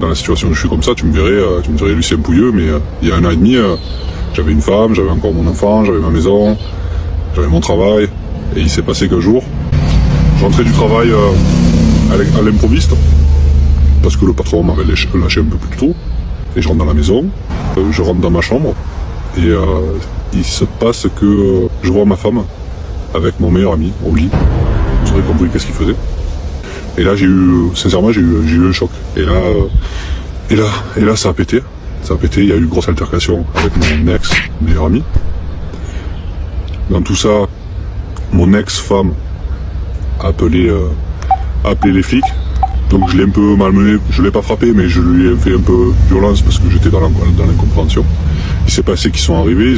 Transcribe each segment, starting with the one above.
Dans la situation où je suis comme ça, tu me dirais Lucien Pouilleux, mais il y a 1 an et demi, j'avais une femme, j'avais encore mon enfant, j'avais ma maison, j'avais mon travail, et il s'est passé qu'un jour, je rentrais du travail à l'improviste, parce que le patron m'avait lâché un peu plus tôt, et je rentre dans la maison, je rentre dans ma chambre, et il se passe que je vois ma femme avec mon meilleur ami au lit. Vous aurez compris qu'est-ce qu'il faisait. Et là, sincèrement, j'ai eu un choc. Et là, ça a pété. Ça a pété, il y a eu une grosse altercation avec mon ex-meilleur ami. Dans tout ça, mon ex-femme a appelé les flics. Donc je l'ai un peu malmené, je l'ai pas frappé, mais je lui ai fait un peu violence parce que j'étais dans l'incompréhension. Il s'est passé qu'ils sont arrivés,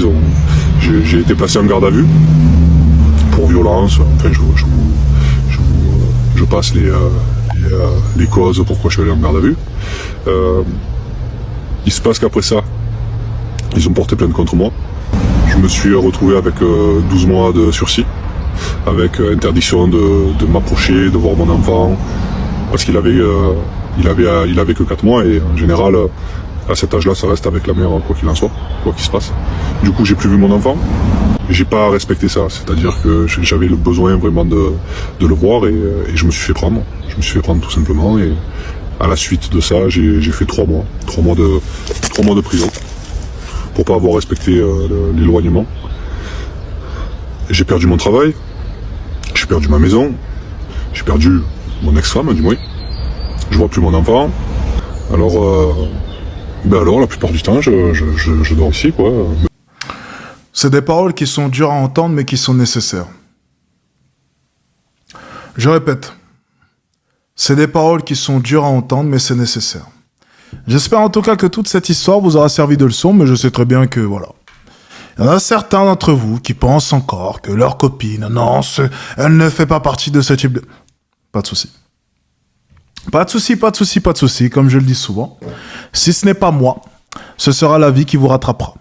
j'ai été placé en garde à vue pour violence. Enfin, je passe les causes pourquoi je suis allé en garde à vue. Il se passe qu'après ça, ils ont porté plainte contre moi. Je me suis retrouvé avec 12 mois de sursis, avec interdiction de m'approcher, de voir mon enfant, parce qu'il avait que 4 mois et en général, à cet âge-là, ça reste avec la mère, quoi qu'il en soit, quoi qu'il se passe. Du coup, j'ai plus vu mon enfant. J'ai pas respecté ça, c'est-à-dire que j'avais le besoin vraiment de le voir et je me suis fait prendre. Je me suis fait prendre tout simplement et à la suite de ça, j'ai fait 3 mois. 3 mois de prison pour pas avoir respecté l'éloignement. J'ai perdu mon travail, j'ai perdu ma maison, j'ai perdu mon ex-femme du moins. Je vois plus mon enfant. Alors la plupart du temps, je dors ici, quoi. C'est des paroles qui sont dures à entendre, mais qui sont nécessaires. Je répète, c'est des paroles qui sont dures à entendre, mais c'est nécessaire. J'espère en tout cas que toute cette histoire vous aura servi de leçon, mais je sais très bien que, voilà. Il y en a certains d'entre vous qui pensent encore que leur copine, non, elle ne fait pas partie de ce type de... Pas de souci. Pas de souci, pas de souci, pas de souci, comme je le dis souvent. Si ce n'est pas moi, ce sera la vie qui vous rattrapera.